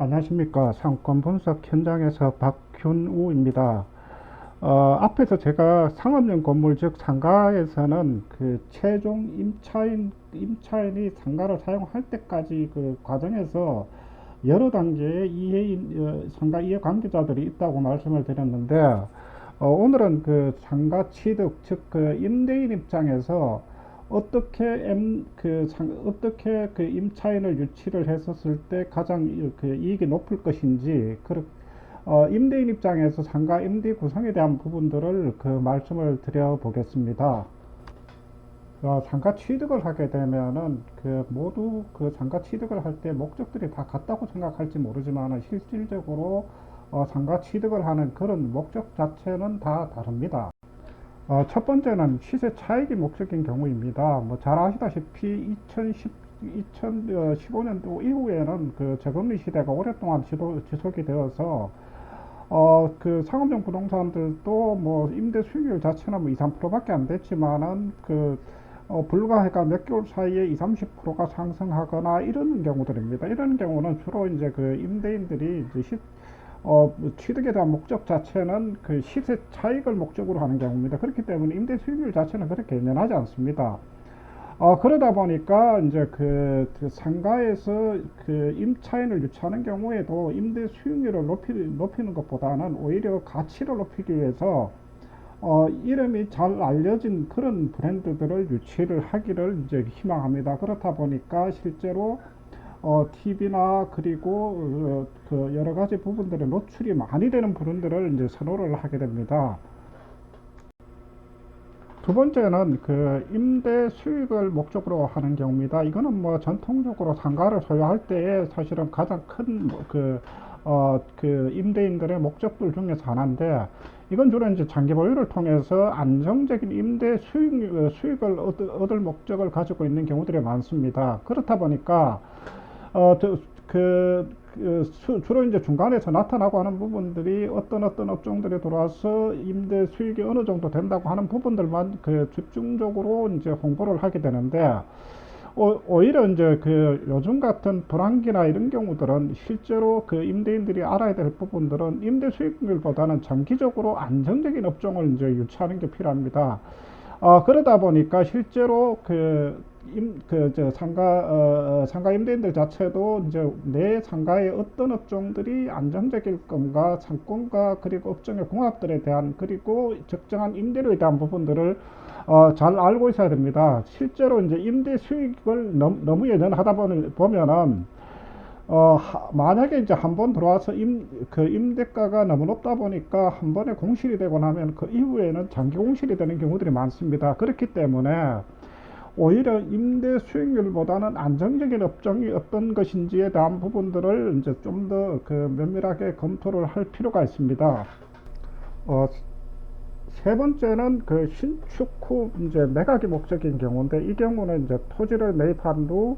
안녕하십니까. 상권 분석 현장에서 박균우입니다. 앞에서 제가 상업용 건물, 즉 상가에서는 그 최종 임차인이 상가를 사용할 때까지 그 과정에서 여러 단계의 상가 이해 관계자들이 있다고 말씀을 드렸는데, 오늘은 그 상가 취득, 즉 그 임대인 입장에서 어떻게 그 임차인을 유치를 했었을 때 가장 그 이익이 높을 것인지, 임대인 입장에서 상가 임대 구성에 대한 부분들을 그 말씀을 드려 보겠습니다. 상가 취득을 하게 되면은 그 모두 그 상가 취득을 할 때 목적들이 다 같다고 생각할지 모르지만 실질적으로 상가 취득을 하는 그런 목적 자체는 다 다릅니다. 첫 번째는 시세 차익이 목적인 경우입니다. 뭐 잘 아시다시피 2015년도 이후에는 그 저금리 시대가 오랫동안 지속이 되어서 그 상업용 부동산들도 뭐 임대 수익률 자체는 뭐 2, 3%밖에 안 됐지만은 불과해가 몇 개월 사이에 2, 30%가 상승하거나 이런 경우들입니다. 이런 경우는 주로 이제 그 임대인들이 이제 취득에 대한 목적 자체는 그 시세 차익을 목적으로 하는 경우입니다. 그렇기 때문에 임대 수익률 자체는 그렇게 연연하지 않습니다. 그러다 보니까 이제 그 상가에서 그 임차인을 유치하는 경우에도 임대 수익률을 높이는 것보다는 오히려 가치를 높이기 위해서 이름이 잘 알려진 그런 브랜드들을 유치를 하기를 이제 희망합니다. 그렇다 보니까 실제로 TV나 그리고 그 여러 가지 부분들의 노출이 많이 되는 브랜드를 이제 선호를 하게 됩니다. 두 번째는 그 임대 수익을 목적으로 하는 경우입니다. 이거는 뭐 전통적으로 상가를 소유할 때에 사실은 가장 큰 그 임대인들의 목적들 중에서 하나인데, 이건 주로 이제 장기 보유를 통해서 안정적인 임대 수익을 얻을 목적을 가지고 있는 경우들이 많습니다. 그렇다 보니까 어, 그, 주로 이제 중간에서 나타나고 하는 부분들이 어떤 업종들에 들어와서 임대 수익이 어느 정도 된다고 하는 부분들만 그 집중적으로 이제 홍보를 하게 되는데, 오히려 이제 그 요즘 같은 불황기나 이런 경우들은 실제로 그 임대인들이 알아야 될 부분들은 임대 수익률보다는 장기적으로 안정적인 업종을 이제 유치하는 게 필요합니다. 그러다 보니까 실제로 상가 임대인들 자체도 이제 내 상가의 어떤 업종들이 안정적일 건가, 상권과 그리고 업종의 궁합들에 대한, 그리고 적정한 임대료에 대한 부분들을 잘 알고 있어야 됩니다. 실제로 이제 임대 수익을 너무 연연하다 보면은 만약에 이제 한 번 들어와서 그 임대가가 너무 높다 보니까 한 번에 공실이 되고 나면 그 이후에는 장기 공실이 되는 경우들이 많습니다. 그렇기 때문에 오히려 임대 수익률보다는 안정적인 업종이 어떤 것인지에 대한 부분들을 이제 좀 더 그 면밀하게 검토를 할 필요가 있습니다. 어, 세 번째는 그 신축 후 이제 매각이 목적인 경우인데, 이 경우는 이제 토지를 매입한 후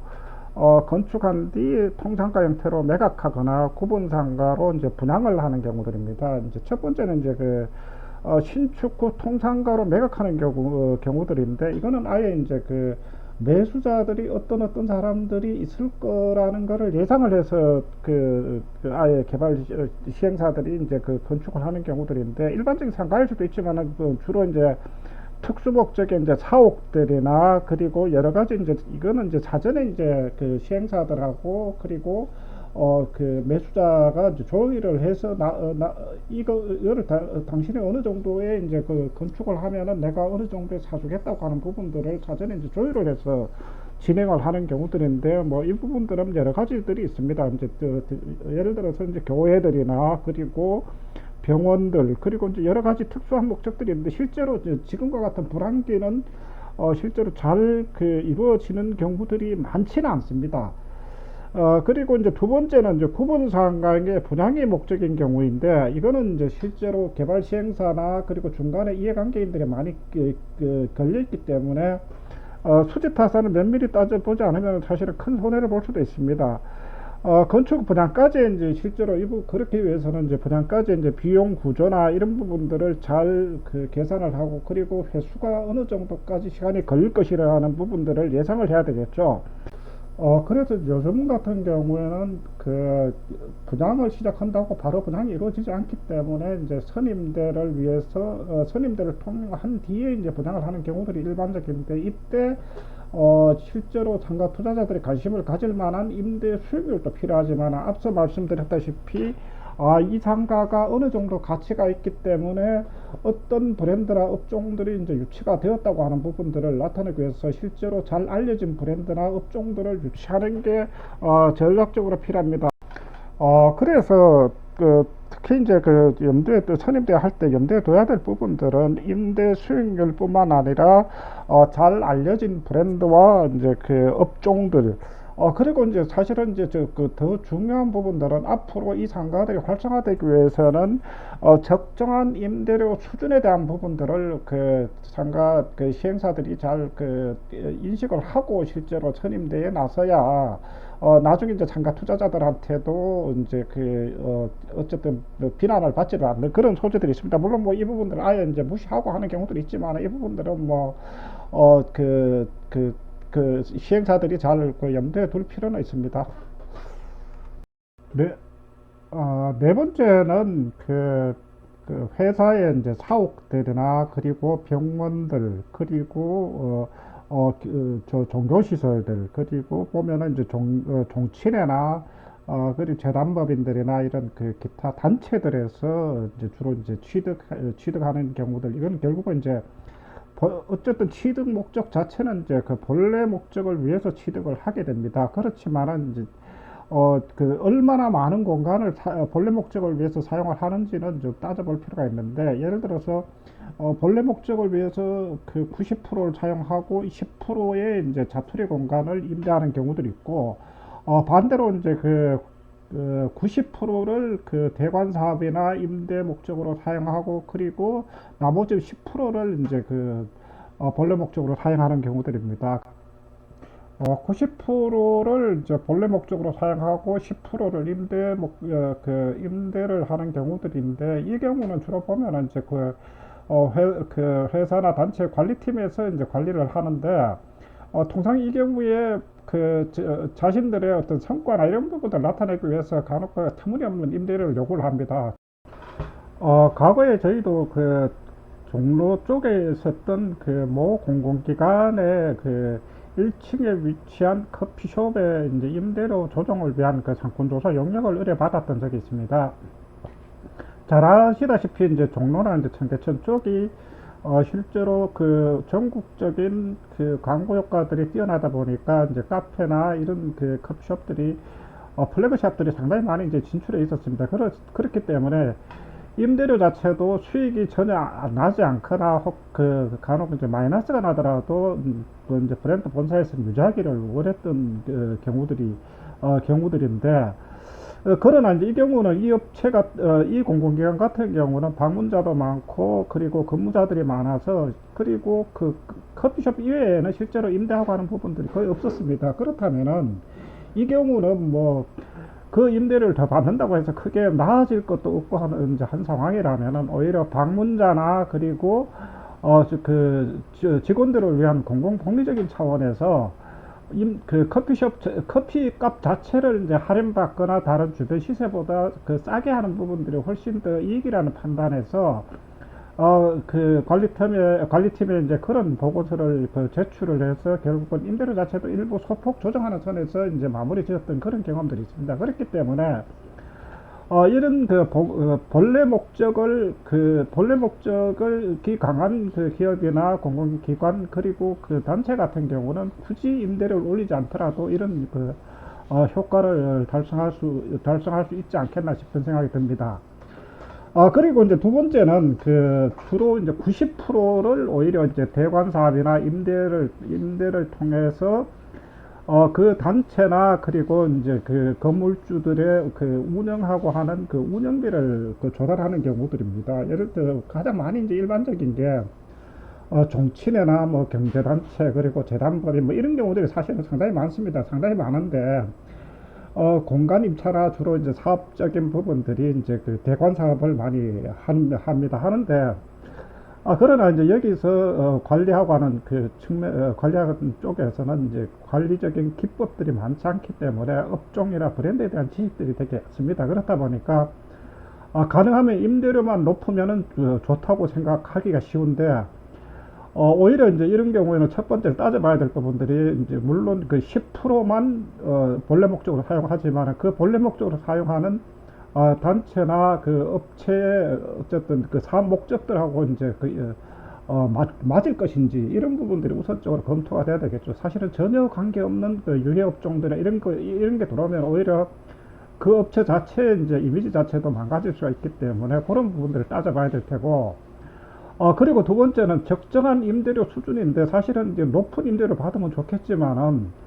건축한 뒤 통상가 형태로 매각하거나 구분상가로 이제 분양을 하는 경우들입니다. 이제 첫 번째는 이제 신축 후 통상가로 매각하는 경우들인데, 이거는 아예 이제 그 매수자들이 어떤 사람들이 있을 거라는 거를 예상을 해서 아예 개발 시행사들이 이제 그 건축을 하는 경우들인데, 일반적인 상가일 수도 있지만 주로 이제 특수 목적의 이제 사옥들이나 그리고 여러 가지 이제 이거는 이제 사전에 이제 그 시행사들하고 그리고 그 매수자가 이제 조의를 해서 이거를 당신이 어느 정도의 이제 그 건축을 하면은 내가 어느 정도에 사주겠다고 하는 부분들을 사전에 이제 조의를 해서 진행을 하는 경우들인데, 뭐 이 부분들은 여러 가지들이 있습니다. 이제 예를 들어서 이제 교회들이나 그리고 병원들, 그리고 이제 여러 가지 특수한 목적들이 있는데, 실제로 지금과 같은 불황기는 실제로 잘 이루어지는 경우들이 많지는 않습니다. 그리고 이제 두 번째는 이제 구분상가의 분양이 목적인 경우인데, 이거는 이제 실제로 개발 시행사나 그리고 중간에 이해관계인들이 많이 걸려있기 때문에 수지 타산을 면밀히 따져보지 않으면 사실은 큰 손해를 볼 수도 있습니다. 건축 분양까지 이제 실제로 그렇게 위해서는 이제 분양까지 이제 비용 구조나 이런 부분들을 잘 계산을 하고, 그리고 회수가 어느 정도까지 시간이 걸릴 것이라는 부분들을 예상을 해야 되겠죠. 그래서 요즘 같은 경우에는 분양을 시작한다고 바로 분양이 이루어지지 않기 때문에 이제 선임대를 위해서, 선임대를 통한 뒤에 이제 분양을 하는 경우들이 일반적인데, 이때 실제로 상가 투자자들이 관심을 가질 만한 임대 수익률도 필요하지만, 앞서 말씀드렸다시피 이 상가가 어느 정도 가치가 있기 때문에 어떤 브랜드나 업종들이 이제 유치가 되었다고 하는 부분들을 나타내기 위해서 실제로 잘 알려진 브랜드나 업종들을 유치하는 게 전략적으로 필요합니다. 그래서 특히 이제 염두에 선임대 할 때 염두에 둬야 될 부분들은 임대 수익률뿐만 아니라 잘 알려진 브랜드와 이제 업종들, 그리고 이제 사실은 이제 더 중요한 부분들은 앞으로 이 상가들이 활성화되기 위해서는 적정한 임대료 수준에 대한 부분들을 상가 시행사들이 잘 인식을 하고 실제로 선임대에 나서야 나중에 이제 상가 투자자들한테도 이제 어쨌든 비난을 받지를 않는 그런 소재들이 있습니다. 물론 뭐 이 부분들 아예 이제 무시하고 하는 경우도 있지만, 이 부분들은 뭐 어, 그, 그, 시행사들이 잘 염두에 둘 필요는 있습니다. 네, 네 번째는 회사의 이제 사옥들이나 그리고 병원들 그리고 저 종교시설들, 그리고 보면은 이제 종친회나 그리고 재단법인들이나 이런 기타 단체들에서 이제 주로 이제 취득하는 경우들, 이건 결국은 이제 어쨌든 취득 목적 자체는 이제 본래 목적을 위해서 취득을 하게 됩니다. 그렇지만은 이제 얼마나 많은 공간을 본래 목적을 위해서 사용을 하는지는 좀 따져볼 필요가 있는데, 예를 들어서 본래 목적을 위해서 90%를 사용하고 10%의 이제 자투리 공간을 임대하는 경우들이 있고, 반대로 이제 90%를 대관 사업이나 임대 목적으로 사용하고, 그리고 나머지 10%를 이제 본래 목적으로 사용하는 경우들입니다. 90%를 이제 본래 목적으로 사용하고 10%를 임대를 하는 경우들인데, 이 경우는 주로 보면은 이제 회사나 단체 관리팀에서 이제 관리를 하는데, 통상 이 경우에 자신들의 어떤 성과나 이런 부분을 나타내기 위해서 간혹 터무니없는 임대료를 요구를 합니다. 과거에 저희도 종로 쪽에 있었던 모 공공기관의 1층에 위치한 커피숍의 이제 임대료 조정을 위한 상권조사 용역을 의뢰받았던 적이 있습니다. 잘 아시다시피 이제 종로나 이제 청계천 쪽이 실제로 전국적인 광고 효과들이 뛰어나다 보니까 이제 카페나 이런 커피숍들이 플래그샵들이 상당히 많이 이제 진출해 있었습니다. 그렇기 때문에 임대료 자체도 수익이 전혀 나지 않거나 혹 간혹 이제 마이너스가 나더라도 뭐 이제 브랜드 본사에서 무작위를 원했던 경우들인데, 그러나 이제 이 경우는 이 업체가 이 공공기관 같은 경우는 방문자도 많고 그리고 근무자들이 많아서, 그리고 커피숍 이외에는 실제로 임대하고 하는 부분들이 거의 없었습니다. 그렇다면은 이 경우는 뭐 임대료를 더 받는다고 해서 크게 나아질 것도 없고 하는 이제 한 상황이라면은, 오히려 방문자나 그리고 직원들을 위한 공공 복리적인 차원에서 커피숍 커피값 자체를 이제 할인받거나 다른 주변 시세보다 싸게 하는 부분들이 훨씬 더 이익이라는 판단에서 관리팀에 이제 그런 보고서를 제출을 해서 결국은 임대료 자체도 일부 소폭 조정하는 선에서 이제 마무리 지었던 그런 경험들이 있습니다. 그렇기 때문에 이런 본래 목적을 강한 기업이나 공공기관 그리고 단체 같은 경우는 굳이 임대료를 올리지 않더라도 이런 효과를 달성할 수 있지 않겠나 싶은 생각이 듭니다. 그리고 이제 두 번째는 주로 이제 90%를 오히려 이제 대관 사업이나 임대를 통해서 단체나 그리고 이제 건물주들의 운영하고 하는 운영비를 조달하는 경우들입니다. 예를 들어 가장 많이 이제 일반적인 게 종친회나 뭐 경제단체 그리고 재단법인 뭐 이런 경우들이 사실은 상당히 많습니다. 상당히 많은데, 공간 임차나 주로 이제 사업적인 부분들이 이제 대관 사업을 많이 합니다. 하는데, 그러나 이제 여기서 관리하고 하는 그 측면, 관리하는 쪽에서는 이제 관리적인 기법들이 많지 않기 때문에 업종이나 브랜드에 대한 지식들이 되게 없습니다. 그렇다 보니까 가능하면 임대료만 높으면은 좋다고 생각하기가 쉬운데, 오히려 이제 이런 경우에는 첫 번째 따져봐야 될 부분들이 이제 물론 그 10%만 본래 목적으로 사용하지만 그 본래 목적으로 사용하는 단체나 그 업체의 어쨌든 그 사업 목적들하고 이제 맞을 것인지 이런 부분들이 우선적으로 검토가 돼야 되겠죠. 사실은 전혀 관계없는 그 유해 업종들이나 이런 게 들어오면 오히려 그 업체 자체의 이제 이미지 자체도 망가질 수가 있기 때문에 그런 부분들을 따져봐야 될 테고, 그리고 두 번째는 적정한 임대료 수준인데, 사실은 이제 높은 임대료 받으면 좋겠지만은,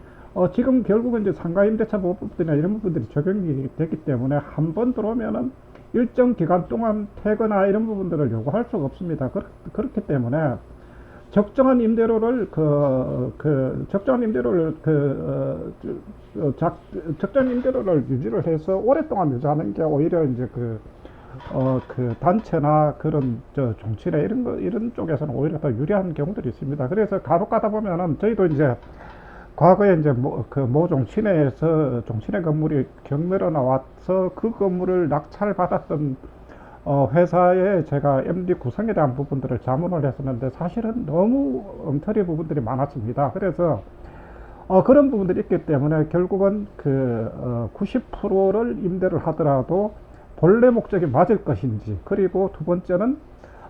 지금 결국은 이제 상가 임대차 보호법이나 이런 부분들이 적용이 됐기 때문에 한 번 들어오면은 일정 기간 동안 퇴거나 이런 부분들을 요구할 수가 없습니다. 그렇기 때문에 적정한 임대료를 적정한 임대료를 적정한 임대료를 유지를 해서 오랫동안 유지하는 게 오히려 이제 그 단체나 그런 종치나 이런 쪽에서는 오히려 더 유리한 경우들이 있습니다. 그래서 간혹 가다 보면은 저희도 이제 과거에 이제 모 종친회에서 종친회 건물이 경매로 나와서 그 건물을 낙찰 받았던 회사에 제가 MD 구성에 대한 부분들을 자문을 했었는데, 사실은 너무 엉터리 부분들이 많았습니다. 그래서 그런 부분들이 있기 때문에 결국은 90%를 임대를 하더라도 본래 목적이 맞을 것인지, 그리고 두 번째는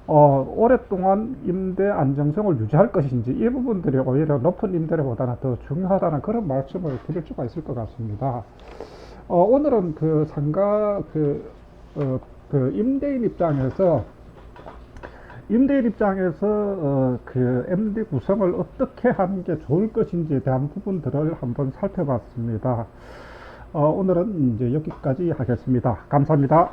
오랫동안 임대 안정성을 유지할 것인지, 이 부분들이 오히려 높은 임대료보다는 더 중요하다는 그런 말씀을 드릴 수가 있을 것 같습니다. 오늘은 상가 임대인 입장에서 MD 구성을 어떻게 하는 게 좋을 것인지에 대한 부분들을 한번 살펴봤습니다. 오늘은 이제 여기까지 하겠습니다. 감사합니다.